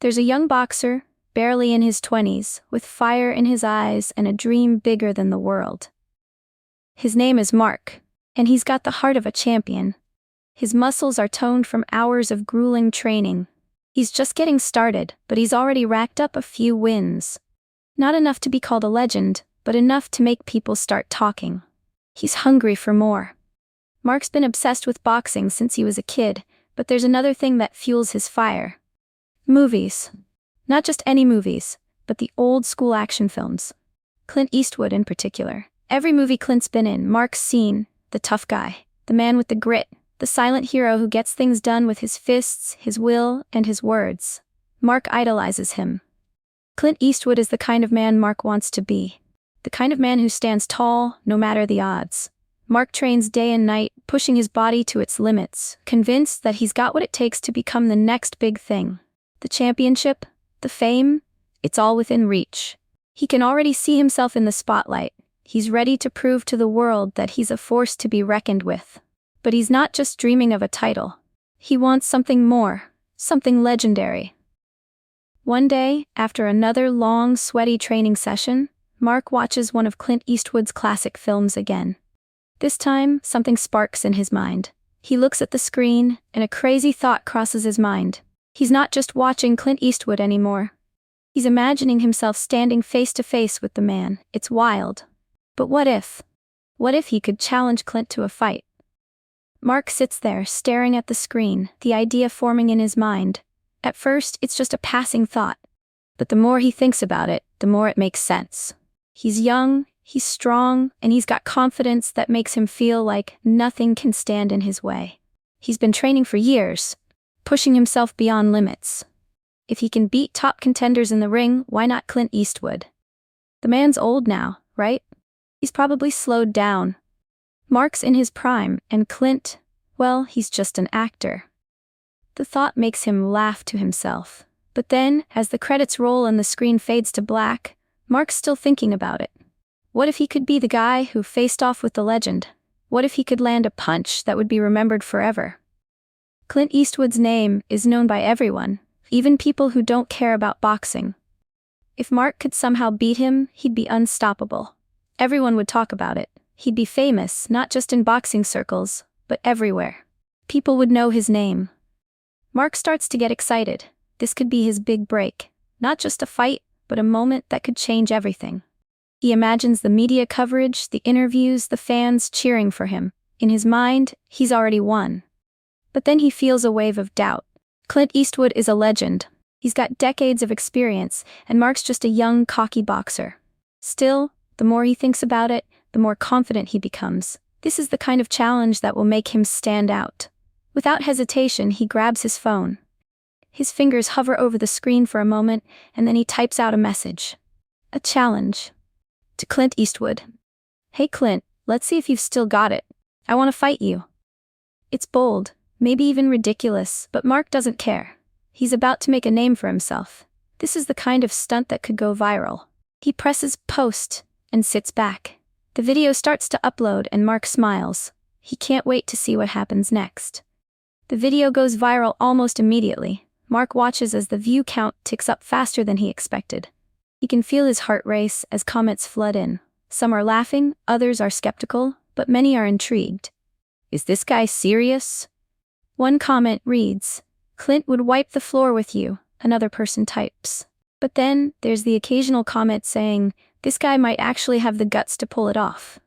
There's a young boxer, barely in his 20s, with fire in his eyes and a dream bigger than the world. His name is Mark, and he's got the heart of a champion. His muscles are toned from hours of grueling training. He's just getting started, but he's already racked up a few wins. Not enough to be called a legend, but enough to make people start talking. He's hungry for more. Mark's been obsessed with boxing since he was a kid, but there's another thing that fuels his fire. Movies. Not just any movies, but the old-school action films. Clint Eastwood in particular. Every movie Clint's been in, Mark's seen the tough guy, the man with the grit, the silent hero who gets things done with his fists, his will, and his words. Mark idolizes him. Clint Eastwood is the kind of man Mark wants to be. The kind of man who stands tall, no matter the odds. Mark trains day and night, pushing his body to its limits, convinced that he's got what it takes to become the next big thing. The championship, the fame, it's all within reach. He can already see himself in the spotlight. He's ready to prove to the world that he's a force to be reckoned with. But he's not just dreaming of a title. He wants something more, something legendary. One day, after another long, sweaty training session, Mark watches one of Clint Eastwood's classic films again. This time, something sparks in his mind. He looks at the screen, and a crazy thought crosses his mind. He's not just watching Clint Eastwood anymore. He's imagining himself standing face to face with the man. It's wild. But what if? What if he could challenge Clint to a fight? Mark sits there, staring at the screen, the idea forming in his mind. At first, it's just a passing thought. But the more he thinks about it, the more it makes sense. He's young, he's strong, and he's got confidence that makes him feel like nothing can stand in his way. He's been training for years, pushing himself beyond limits. If he can beat top contenders in the ring, why not Clint Eastwood? The man's old now, right? He's probably slowed down. Mark's in his prime, and Clint, well, he's just an actor. The thought makes him laugh to himself. But then, as the credits roll and the screen fades to black, Mark's still thinking about it. What if he could be the guy who faced off with the legend? What if he could land a punch that would be remembered forever? Clint Eastwood's name is known by everyone, even people who don't care about boxing. If Mark could somehow beat him, he'd be unstoppable. Everyone would talk about it. He'd be famous, not just in boxing circles, but everywhere. People would know his name. Mark starts to get excited. This could be his big break. Not just a fight, but a moment that could change everything. He imagines the media coverage, the interviews, the fans cheering for him. In his mind, he's already won. But then he feels a wave of doubt. Clint Eastwood is a legend. He's got decades of experience, and Mark's just a young, cocky boxer. Still, the more he thinks about it, the more confident he becomes. This is the kind of challenge that will make him stand out. Without hesitation, he grabs his phone. His fingers hover over the screen for a moment, and then he types out a message. A challenge. To Clint Eastwood. Hey Clint, let's see if you've still got it. I want to fight you. It's bold, maybe even ridiculous, but Mark doesn't care. He's about to make a name for himself. This is the kind of stunt that could go viral. He presses post and sits back. The video starts to upload and Mark smiles. He can't wait to see what happens next. The video goes viral almost immediately. Mark watches as the view count ticks up faster than he expected. He can feel his heart race as comments flood in. Some are laughing, others are skeptical, but many are intrigued. Is this guy serious? One comment reads, Clint would wipe the floor with you, another person types. But then, there's the occasional comment saying, this guy might actually have the guts to pull it off.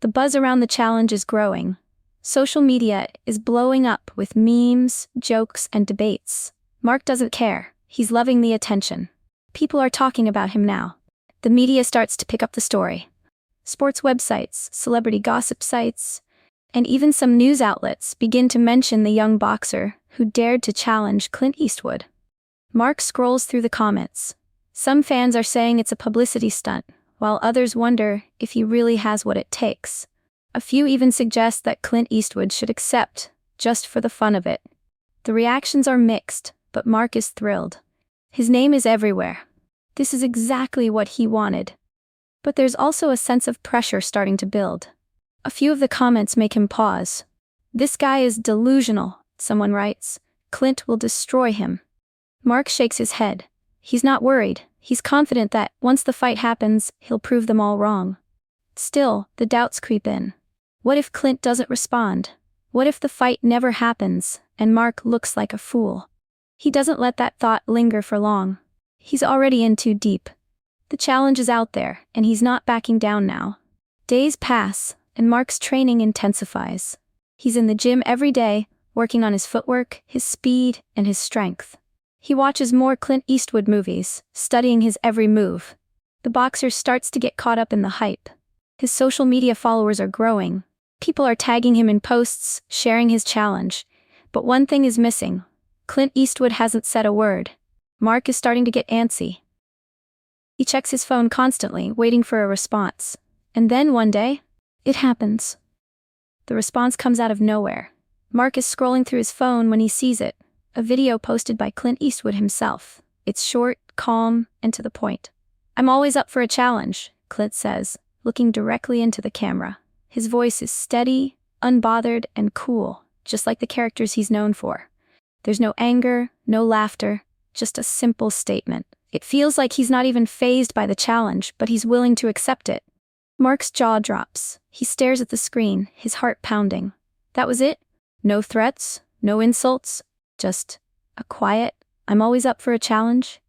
The buzz around the challenge is growing. Social media is blowing up with memes, jokes, and debates. Mark doesn't care. He's loving the attention. People are talking about him now. The media starts to pick up the story. Sports websites, celebrity gossip sites, and even some news outlets begin to mention the young boxer who dared to challenge Clint Eastwood. Mark scrolls through the comments. Some fans are saying it's a publicity stunt, while others wonder if he really has what it takes. A few even suggest that Clint Eastwood should accept, just for the fun of it. The reactions are mixed, but Mark is thrilled. His name is everywhere. This is exactly what he wanted. But there's also a sense of pressure starting to build. A few of the comments make him pause. This guy is delusional, someone writes. Clint will destroy him. Mark shakes his head. He's not worried. He's confident that, once the fight happens, he'll prove them all wrong. Still, the doubts creep in. What if Clint doesn't respond? What if the fight never happens, and Mark looks like a fool? He doesn't let that thought linger for long. He's already in too deep. The challenge is out there, and he's not backing down now. Days pass, and Mark's training intensifies. He's in the gym every day, working on his footwork, his speed, and his strength. He watches more Clint Eastwood movies, studying his every move. The boxer starts to get caught up in the hype. His social media followers are growing. People are tagging him in posts, sharing his challenge. But one thing is missing. Clint Eastwood hasn't said a word. Mark is starting to get antsy. He checks his phone constantly, waiting for a response. And then one day, it happens. The response comes out of nowhere. Mark is scrolling through his phone when he sees it, a video posted by Clint Eastwood himself. It's short, calm, and to the point. "I'm always up for a challenge," Clint says, looking directly into the camera. His voice is steady, unbothered, and cool, just like the characters he's known for. There's no anger, no laughter, just a simple statement. It feels like he's not even fazed by the challenge, but he's willing to accept it. Mark's jaw drops. He stares at the screen, his heart pounding. That was it? No threats? No insults? Just a quiet, "I'm always up for a challenge"?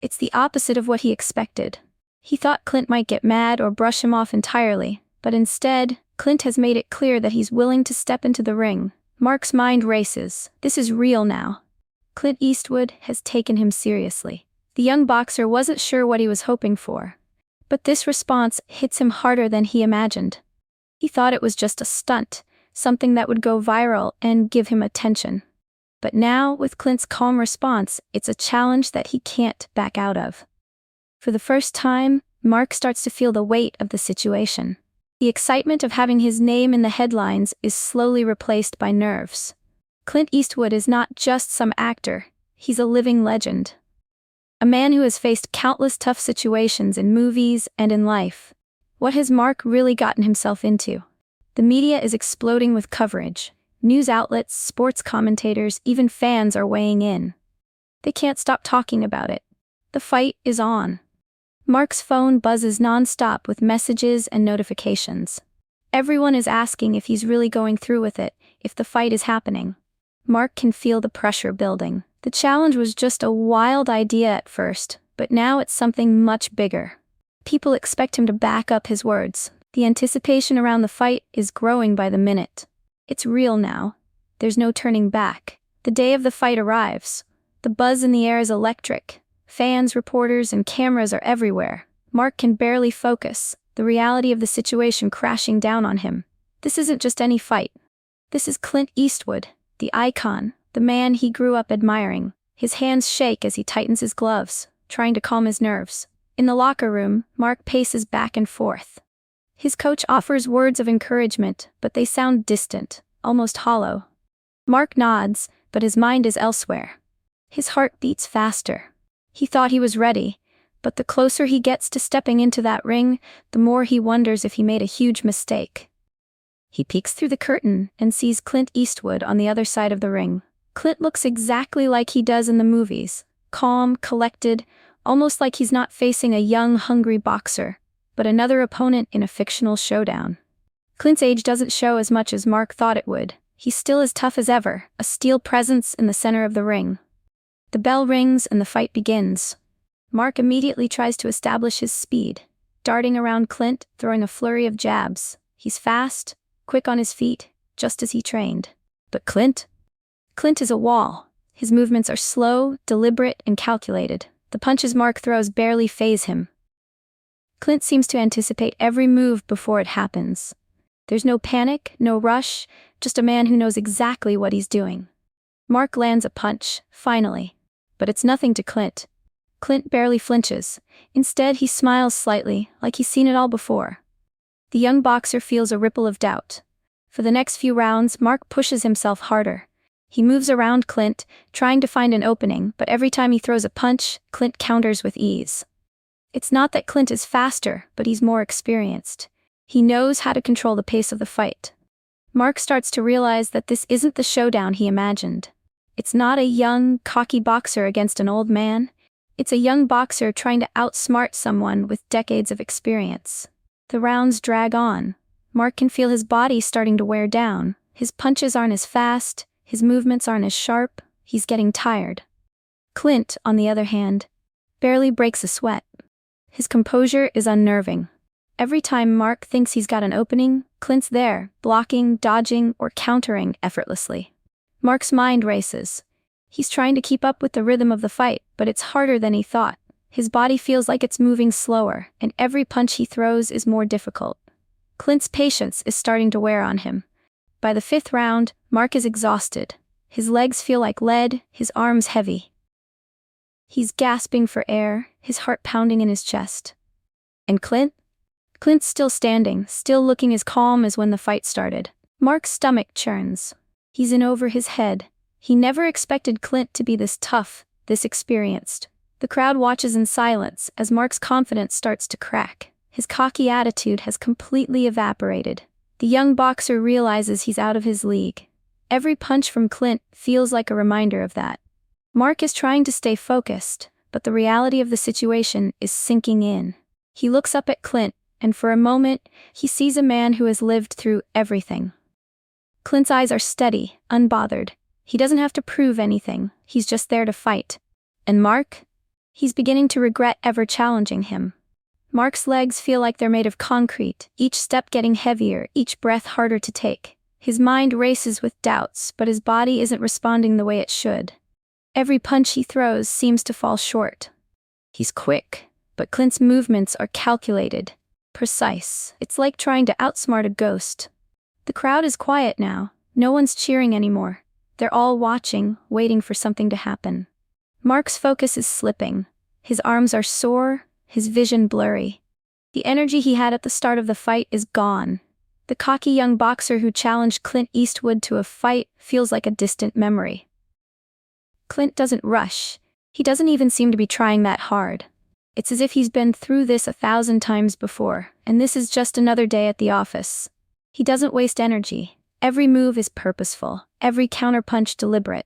It's the opposite of what he expected. He thought Clint might get mad or brush him off entirely, but instead, Clint has made it clear that he's willing to step into the ring. Mark's mind races. This is real now. Clint Eastwood has taken him seriously. The young boxer wasn't sure what he was hoping for. But this response hits him harder than he imagined. He thought it was just a stunt, something that would go viral and give him attention. But now, with Clint's calm response, it's a challenge that he can't back out of. For the first time, Mark starts to feel the weight of the situation. The excitement of having his name in the headlines is slowly replaced by nerves. Clint Eastwood is not just some actor, he's a living legend. A man who has faced countless tough situations in movies and in life. What has Mark really gotten himself into? The media is exploding with coverage. News outlets, sports commentators, even fans are weighing in. They can't stop talking about it. The fight is on. Mark's phone buzzes non-stop with messages and notifications. Everyone is asking if he's really going through with it, if the fight is happening. Mark can feel the pressure building. The challenge was just a wild idea at first, but now it's something much bigger. People expect him to back up his words. The anticipation around the fight is growing by the minute. It's real now. There's no turning back. The day of the fight arrives. The buzz in the air is electric. Fans, reporters, and cameras are everywhere. Mark can barely focus, the reality of the situation crashing down on him. This isn't just any fight. This is Clint Eastwood, the icon, the man he grew up admiring. His hands shake as he tightens his gloves, trying to calm his nerves. In the locker room, Mark paces back and forth. His coach offers words of encouragement, but they sound distant, almost hollow. Mark nods, but his mind is elsewhere. His heart beats faster. He thought he was ready, but the closer he gets to stepping into that ring, the more he wonders if he made a huge mistake. He peeks through the curtain and sees Clint Eastwood on the other side of the ring. Clint looks exactly like he does in the movies, calm, collected, almost like he's not facing a young, hungry boxer, but another opponent in a fictional showdown. Clint's age doesn't show as much as Mark thought it would. He's still as tough as ever, a steel presence in the center of the ring. The bell rings and the fight begins. Mark immediately tries to establish his speed, darting around Clint, throwing a flurry of jabs. He's fast, quick on his feet, just as he trained. But Clint is a wall. His movements are slow, deliberate, and calculated. The punches Mark throws barely faze him. Clint seems to anticipate every move before it happens. There's no panic, no rush, just a man who knows exactly what he's doing. Mark lands a punch, finally. But it's nothing to Clint. Clint barely flinches. Instead, he smiles slightly, like he's seen it all before. The young boxer feels a ripple of doubt. For the next few rounds, Mark pushes himself harder. He moves around Clint, trying to find an opening, but every time he throws a punch, Clint counters with ease. It's not that Clint is faster, but he's more experienced. He knows how to control the pace of the fight. Mark starts to realize that this isn't the showdown he imagined. It's not a young, cocky boxer against an old man. It's a young boxer trying to outsmart someone with decades of experience. The rounds drag on. Mark can feel his body starting to wear down. His punches aren't as fast, his movements aren't as sharp, he's getting tired. Clint, on the other hand, barely breaks a sweat. His composure is unnerving. Every time Mark thinks he's got an opening, Clint's there, blocking, dodging, or countering effortlessly. Mark's mind races. He's trying to keep up with the rhythm of the fight, but it's harder than he thought. His body feels like it's moving slower, and every punch he throws is more difficult. Clint's patience is starting to wear on him. By the 5th round, Mark is exhausted. His legs feel like lead, his arms heavy. He's gasping for air, his heart pounding in his chest. And Clint? Clint's still standing, still looking as calm as when the fight started. Mark's stomach churns. He's in over his head. He never expected Clint to be this tough, this experienced. The crowd watches in silence as Mark's confidence starts to crack. His cocky attitude has completely evaporated. The young boxer realizes he's out of his league. Every punch from Clint feels like a reminder of that. Mark is trying to stay focused, but the reality of the situation is sinking in. He looks up at Clint, and for a moment, he sees a man who has lived through everything. Clint's eyes are steady, unbothered. He doesn't have to prove anything, he's just there to fight. And Mark? He's beginning to regret ever challenging him. Mark's legs feel like they're made of concrete, each step getting heavier, each breath harder to take. His mind races with doubts, but his body isn't responding the way it should. Every punch he throws seems to fall short. He's quick, but Clint's movements are calculated, precise. It's like trying to outsmart a ghost. The crowd is quiet now. No one's cheering anymore. They're all watching, waiting for something to happen. Mark's focus is slipping. His arms are sore, his vision blurry. The energy he had at the start of the fight is gone. The cocky young boxer who challenged Clint Eastwood to a fight feels like a distant memory. Clint doesn't rush. He doesn't even seem to be trying that hard. It's as if he's been through this 1,000 times before, and this is just another day at the office. He doesn't waste energy. Every move is purposeful, every counterpunch deliberate.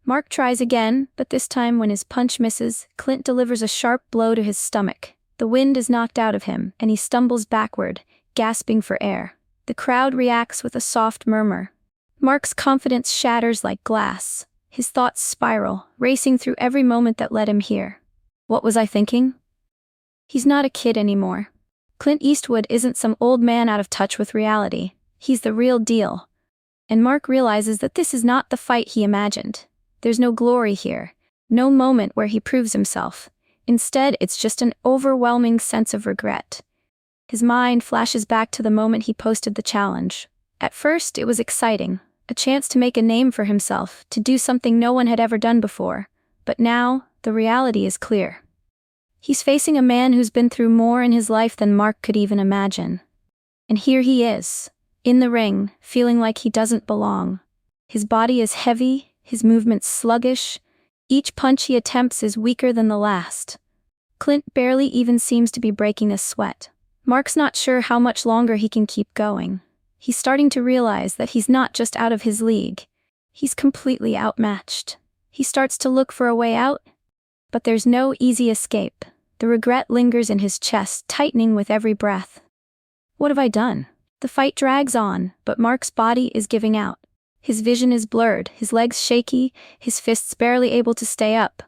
Mark tries again, but this time when his punch misses, Clint delivers a sharp blow to his stomach. The wind is knocked out of him, and he stumbles backward, gasping for air. The crowd reacts with a soft murmur. Mark's confidence shatters like glass. His thoughts spiral, racing through every moment that led him here. What was I thinking? He's not a kid anymore. Clint Eastwood isn't some old man out of touch with reality. He's the real deal. And Mark realizes that this is not the fight he imagined. There's no glory here, no moment where he proves himself. Instead, it's just an overwhelming sense of regret. His mind flashes back to the moment he posted the challenge. At first, it was exciting, a chance to make a name for himself, to do something no one had ever done before. But now, the reality is clear. He's facing a man who's been through more in his life than Mark could even imagine. And here he is, in the ring, feeling like he doesn't belong. His body is heavy, his movements sluggish. Each punch he attempts is weaker than the last. Clint barely even seems to be breaking a sweat. Mark's not sure how much longer he can keep going. He's starting to realize that he's not just out of his league. He's completely outmatched. He starts to look for a way out, but there's no easy escape. The regret lingers in his chest, tightening with every breath. What have I done? The fight drags on, but Mark's body is giving out. His vision is blurred, his legs shaky, his fists barely able to stay up.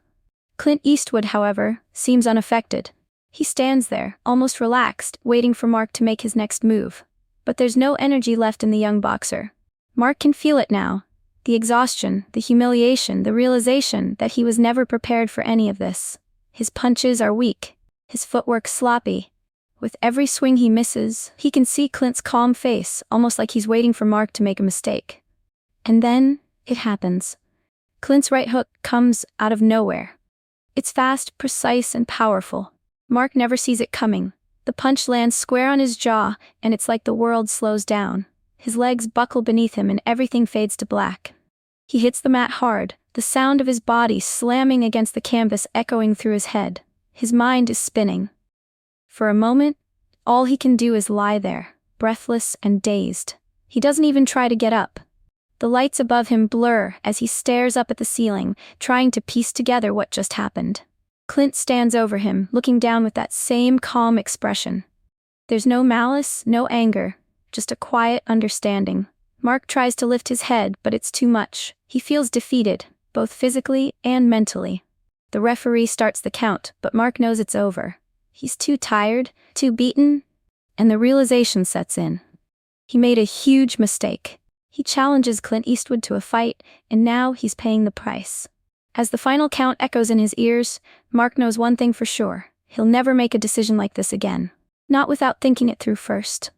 Clint Eastwood, however, seems unaffected. He stands there, almost relaxed, waiting for Mark to make his next move. But there's no energy left in the young boxer. Mark can feel it now. The exhaustion, the humiliation, the realization that he was never prepared for any of this. His punches are weak, his footwork sloppy. With every swing he misses, he can see Clint's calm face, almost like he's waiting for Mark to make a mistake. And then, it happens. Clint's right hook comes out of nowhere. It's fast, precise, and powerful. Mark never sees it coming. The punch lands square on his jaw, and it's like the world slows down. His legs buckle beneath him and everything fades to black. He hits the mat hard, the sound of his body slamming against the canvas echoing through his head. His mind is spinning. For a moment, all he can do is lie there, breathless and dazed. He doesn't even try to get up. The lights above him blur as he stares up at the ceiling, trying to piece together what just happened. Clint stands over him, looking down with that same calm expression. There's no malice, no anger, just a quiet understanding. Mark tries to lift his head, but it's too much. He feels defeated, both physically and mentally. The referee starts the count, but Mark knows it's over. He's too tired, too beaten, and the realization sets in. He made a huge mistake. He challenges Clint Eastwood to a fight, and now he's paying the price. As the final count echoes in his ears, Mark knows one thing for sure. He'll never make a decision like this again. Not without thinking it through first.